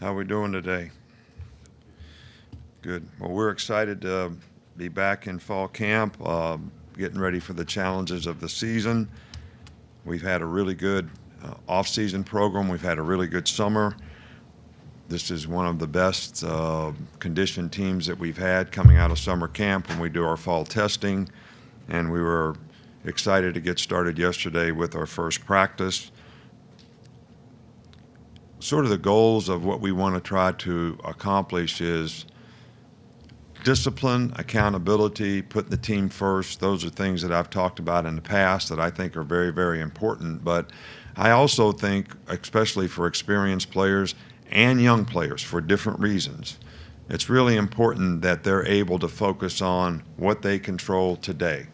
How we doing today? Good. Well, we're excited to be back in fall camp, getting ready for the challenges of the season. We've had a really good off-season program. We've had a really good summer. This is one of the best conditioned teams that we've had coming out of summer camp when we do our fall testing. And we were excited to get started yesterday with our first practice. Sort of the goals of what we want to try to accomplish is discipline, accountability, putting the team first. Those are things that I've talked about in the past that I think are very, very important. But I also think, especially for experienced players and young players for different reasons, it's really important that they're able to focus on what they control today.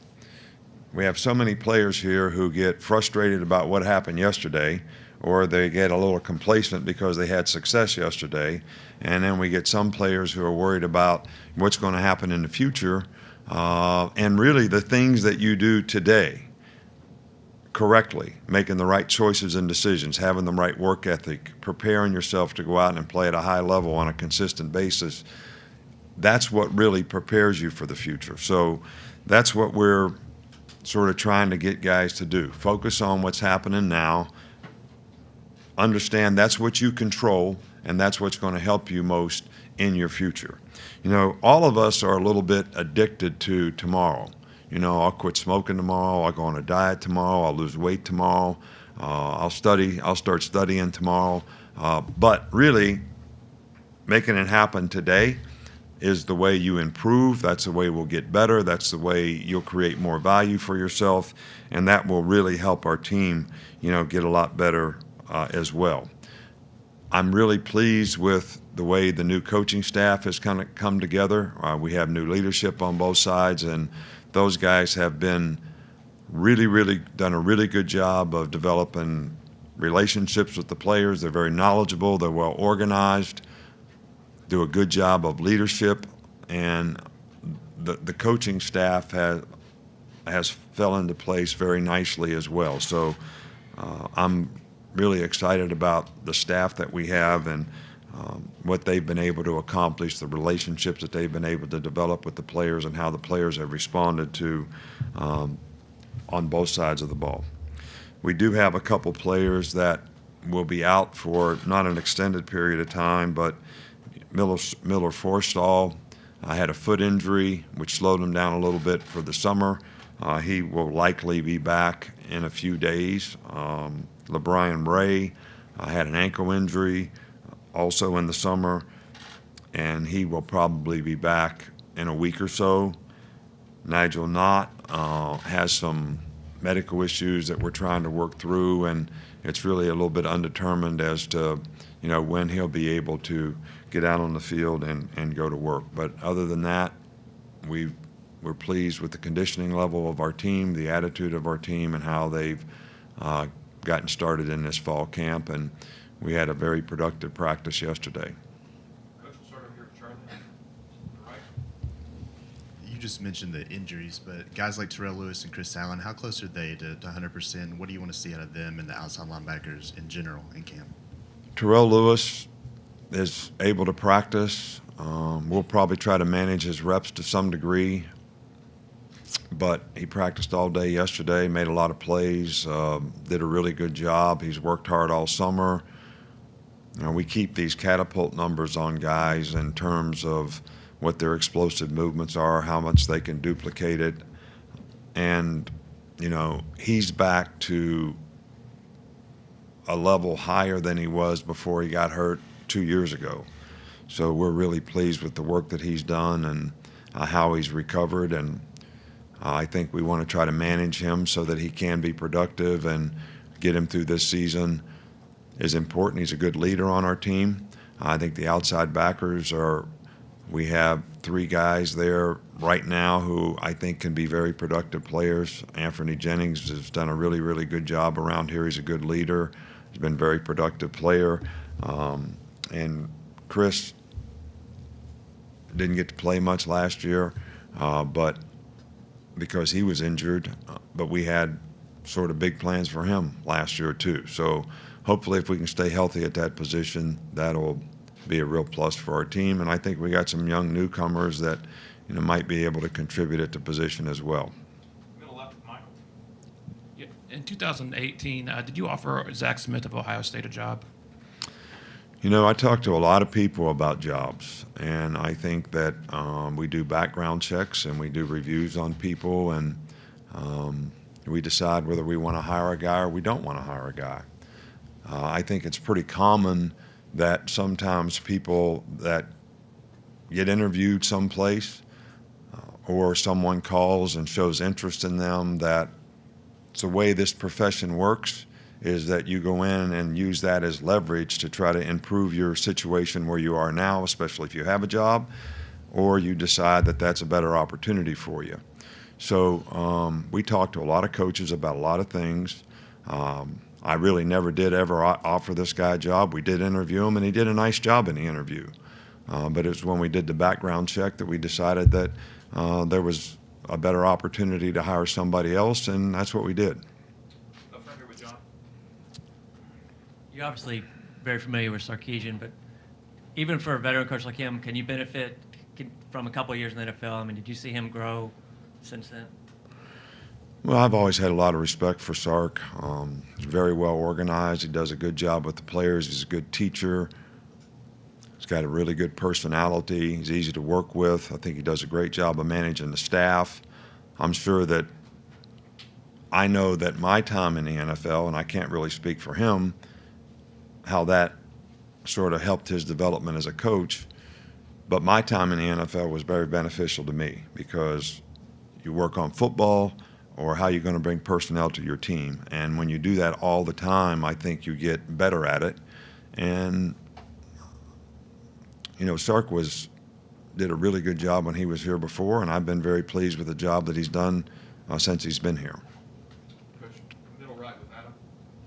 We have so many players here who get frustrated about what happened yesterday, or they get a little complacent because they had success yesterday. And then we get some players who are worried about what's going to happen in the future. And really the things that you do today correctly, making the right choices and decisions, having the right work ethic, preparing yourself to go out and play at a high level on a consistent basis, that's what really prepares you for the future. So that's what we're sort of trying to get guys to do. Focus on what's happening now. Understand that's what you control, and that's what's going to help you most in your future. You know, all of us are a little bit addicted to tomorrow. You know, I'll quit smoking tomorrow, I'll go on a diet tomorrow, I'll lose weight tomorrow, I'll start studying tomorrow. But really, making it happen today is the way you improve. That's the way we'll get better. That's the way you'll create more value for yourself, and that will really help our team, you know, get a lot better as well. I'm really pleased with the way the new coaching staff has kind of come together. We have new leadership on both sides, and those guys have been really done a really good job of developing relationships with the players. They're very knowledgeable, they're well organized, do a good job of leadership, and the coaching staff has fell into place very nicely as well. So I'm really excited about the staff that we have and what they've been able to accomplish, the relationships that they've been able to develop with the players, and how the players have responded to on both sides of the ball. We do have a couple players that will be out for not an extended period of time, but Miller Forstall had a foot injury, which slowed him down a little bit for the summer. He will likely be back in a few days. LeBrian Ray had an ankle injury also in the summer, and he will probably be back in a week or so. Nigel Knott has some medical issues that we're trying to work through, and it's really a little bit undetermined as to, you know, when he'll be able to get out on the field and go to work. But other than that, we're pleased with the conditioning level of our team, the attitude of our team, and how they've gotten started in this fall camp, and we had a very productive practice yesterday. Coach, we'll start over here with Charlie. Right. You just mentioned the injuries, but guys like Terrell Lewis and Chris Allen, how close are they to 100%? What do you want to see out of them and the outside linebackers in general in camp? Terrell Lewis is able to practice. We'll probably try to manage his reps to some degree, but he practiced all day yesterday, made a lot of plays, did a really good job. He's worked hard all summer. You know, we keep these catapult numbers on guys in terms of what their explosive movements are, how much they can duplicate it. And, you know, he's back to a level higher than he was before he got hurt 2 years ago. So we're really pleased with the work that he's done and how he's recovered. And I think we want to try to manage him so that he can be productive, and get him through this season is important. He's a good leader on our team. I think the outside backers we have 3 guys there right now who I think can be very productive players. Anthony Jennings has done a really good job around here. He's a good leader. He's been a very productive player. And Chris didn't get to play much last year, but because he was injured, but we had sort of big plans for him last year too. So hopefully if we can stay healthy at that position, that'll be a real plus for our team. And I think we got some young newcomers that, might be able to contribute at the position as well. Middle left, Michael. Yeah, in 2018, did you offer Zach Smith of Ohio State a job? I talk to a lot of people about jobs, and I think that we do background checks and we do reviews on people, and we decide whether we want to hire a guy or we don't want to hire a guy. I think it's pretty common that sometimes people that get interviewed someplace or someone calls and shows interest in them, that it's the way this profession works, is that you go in and use that as leverage to try to improve your situation where you are now, especially if you have a job, or you decide that that's a better opportunity for you. So we talked to a lot of coaches about a lot of things. I really never did ever offer this guy a job. We did interview him, and he did a nice job in the interview. But it was when we did the background check that we decided that there was a better opportunity to hire somebody else, and that's what we did. Up front here with John. You're obviously very familiar with Sarkisian, but even for a veteran coach like him, can you benefit from a couple of years in the NFL? I mean, did you see him grow since then? Well, I've always had a lot of respect for Sark. He's very well organized. He does a good job with the players. He's a good teacher. He's got a really good personality. He's easy to work with. I think he does a great job of managing the staff. I'm sure that I know that my time in the NFL, and I can't really speak for him, how that sort of helped his development as a coach. But my time in the NFL was very beneficial to me because you work on football or how you're going to bring personnel to your team. And when you do that all the time, I think you get better at it. And Sark did a really good job when he was here before, and I've been very pleased with the job that he's done since he's been here. Coach, middle right with Adam.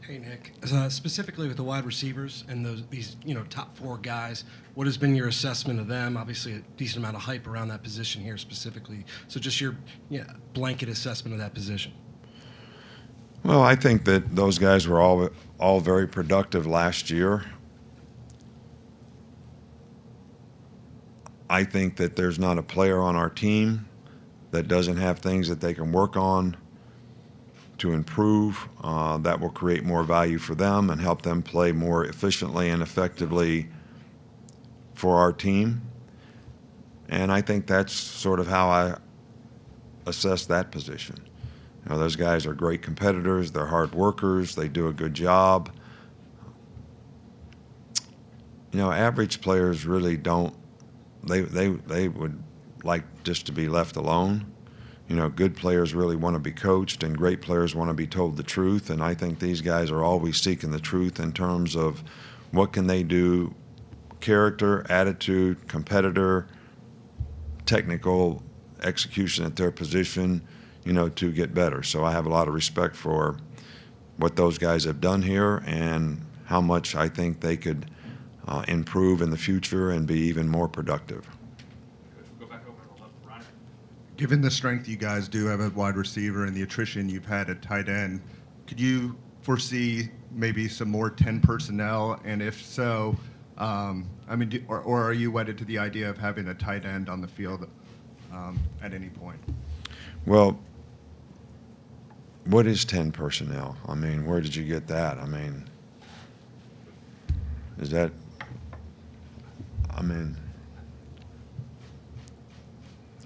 Hey, Nick. Specifically with the wide receivers and these top four guys, what has been your assessment of them? Obviously, a decent amount of hype around that position here specifically. So just your blanket assessment of that position. Well, I think that those guys were all very productive last year. I think that there's not a player on our team that doesn't have things that they can work on to improve that will create more value for them and help them play more efficiently and effectively for our team. And I think that's sort of how I assess that position. Those guys are great competitors. They're hard workers. They do a good job. Average players really don't. They would like just to be left alone. Good players really want to be coached, and great players want to be told the truth. And I think these guys are always seeking the truth in terms of what can they do, character, attitude, competitor, technical execution at their position, to get better. So I have a lot of respect for what those guys have done here and how much I think they could improve in the future and be even more productive. Coach, we'll go back over to the left, Ryan. Given the strength you guys do have at wide receiver and the attrition you've had at tight end, could you foresee maybe some more 10 personnel? And if so, or are you wedded to the idea of having a tight end on the field at any point? Well, what is 10 personnel? Where did you get that? Is that,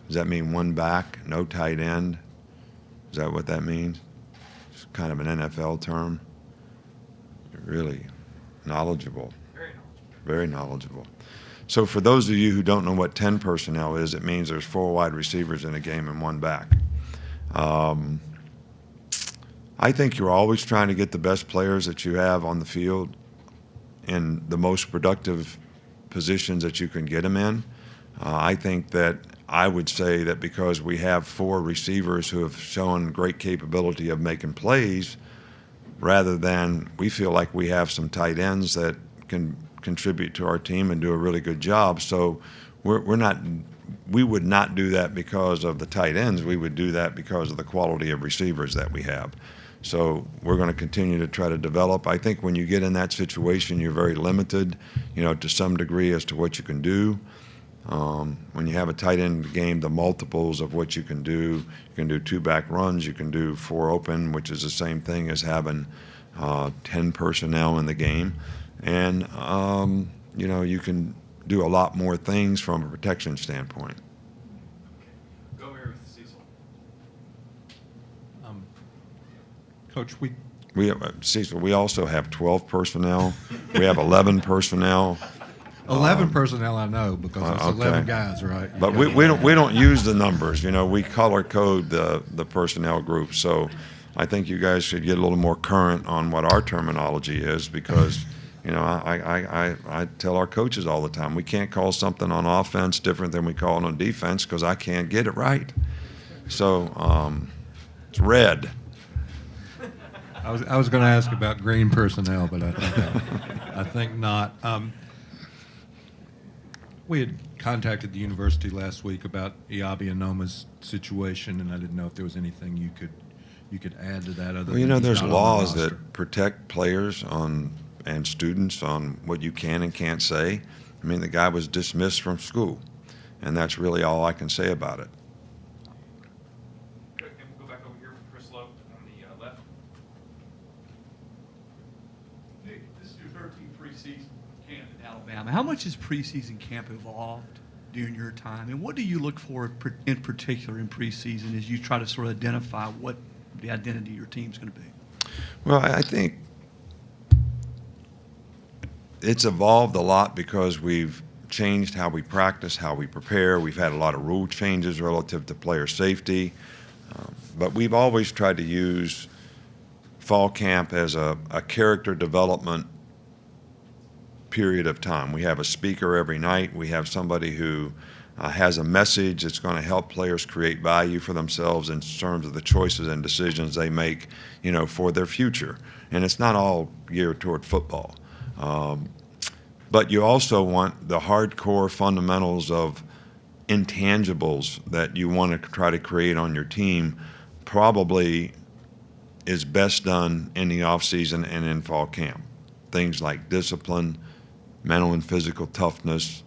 does that mean one back, no tight end? Is that what that means? It's kind of an NFL term. You're really knowledgeable. Very knowledgeable. Very knowledgeable. So for those of you who don't know what 10 personnel is, it means there's 4 wide receivers in a game and 1 back. I think you're always trying to get the best players that you have on the field in the most productive positions that you can get them in. I think that I would say that because we have 4 receivers who have shown great capability of making plays, rather than we feel like we have some tight ends that can contribute to our team and do a really good job. So we would not do that because of the tight ends. We would do that because of the quality of receivers that we have. So we're going to continue to try to develop. I think when you get in that situation, you're very limited, to some degree as to what you can do. When you have a tight end game, the multiples of what you can do 2-back runs, you can do 4 open, which is the same thing as having 10 personnel in the game. And, you can do a lot more things from a protection standpoint. Go here with Cecil. Coach, Cecil, we also have 12 personnel. We have 11 personnel. 11 personnel I know because it's 11 okay. guys, right? But we don't use the numbers. We color code the personnel group. So I think you guys should get a little more current on what our terminology is, because I tell our coaches all the time, we can't call something on offense different than we call it on defense because I can't get it right. So it's red. I was going to ask about green personnel, but I think not. We had contacted the university last week about Iabi Anoma's situation, and I didn't know if there was anything you could add to that. Other Well, than there's he's not on the laws roster. that protect players and students on what you can and can't say. I mean, the guy was dismissed from school, and that's really all I can say about it. Good. And we'll go back over here with Chris Lowe on the left. Nick, this is your 13th preseason camp in Alabama. How much has preseason camp evolved during your time, and what do you look for in particular in preseason as you try to sort of identify what the identity of your team's going to be? Well, I think it's evolved a lot because we've changed how we practice, how we prepare. We've had a lot of rule changes relative to player safety. But we've always tried to use fall camp as a character development period of time. We have a speaker every night. We have somebody who has a message that's going to help players create value for themselves in terms of the choices and decisions they make, for their future. And it's not all geared toward football. But you also want the hardcore fundamentals of intangibles that you want to try to create on your team probably is best done in the offseason and in fall camp. Things like discipline, mental and physical toughness,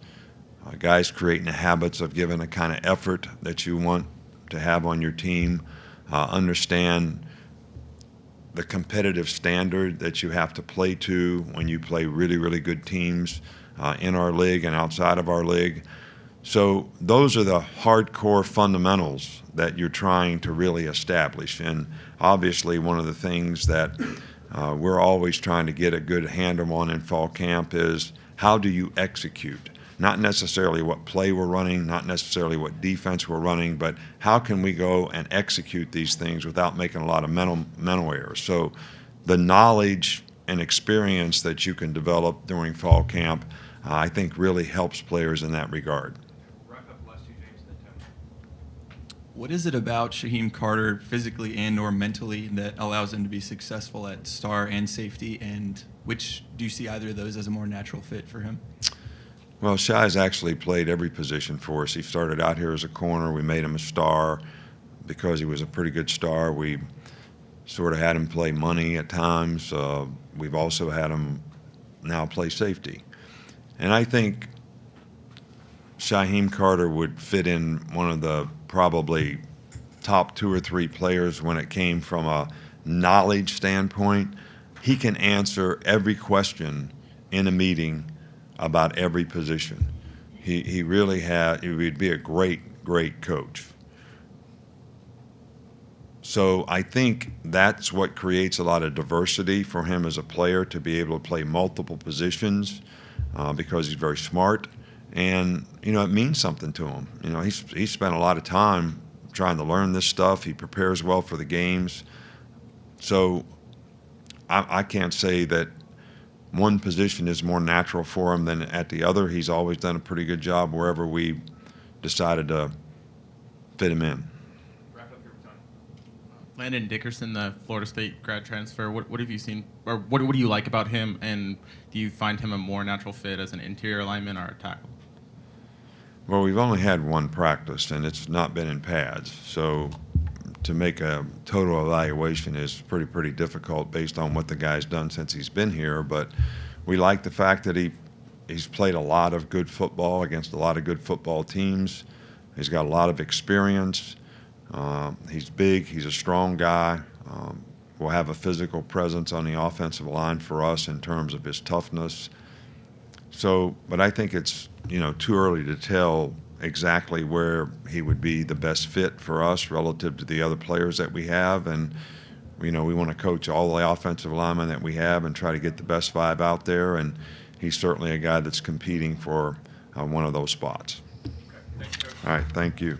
guys creating the habits of giving the kind of effort that you want to have on your team, understand the competitive standard that you have to play to when you play really, really good teams in our league and outside of our league. So those are the hardcore fundamentals that you're trying to really establish. And obviously one of the things that we're always trying to get a good handle on in fall camp is how do you execute? Not necessarily what play we're running, not necessarily what defense we're running, but how can we go and execute these things without making a lot of mental errors. So the knowledge and experience that you can develop during fall camp, I think really helps players in that regard. Wrap up the last two, James, and then Tony. What is it about Shyam Carter physically and or mentally that allows him to be successful at star and safety, and which do you see either of those as a more natural fit for him? Well, Shy's actually played every position for us. He started out here as a corner. We made him a star because he was a pretty good star. We sort of had him play money at times. We've also had him now play safety. And I think Shyam Carter would fit in one of the probably top 2 or 3 players when it came from a knowledge standpoint. He can answer every question in a meeting about every position. He really he would be a great coach. So I think that's what creates a lot of diversity for him as a player, to be able to play multiple positions because he's very smart. And, it means something to him. He's spent a lot of time trying to learn this stuff. He prepares well for the games. So I can't say that one position is more natural for him than at the other. He's always done a pretty good job wherever we decided to fit him in. Wrap up here with Tony. Landon Dickerson, the Florida State grad transfer. What have you seen, or what do you like about him, and do you find him a more natural fit as an interior lineman or a tackle? Well, we've only had one practice, and it's not been in pads. So to make a total evaluation is pretty difficult based on what the guy's done since he's been here. But we like the fact that he's played a lot of good football against a lot of good football teams. He's got a lot of experience. He's big. He's a strong guy. Will have a physical presence on the offensive line for us in terms of his toughness. So, but I think it's, too early to tell exactly where he would be the best fit for us relative to the other players that we have. And, we want to coach all the offensive linemen that we have and try to get the best 5 out there. And he's certainly a guy that's competing for one of those spots. All right, thank you.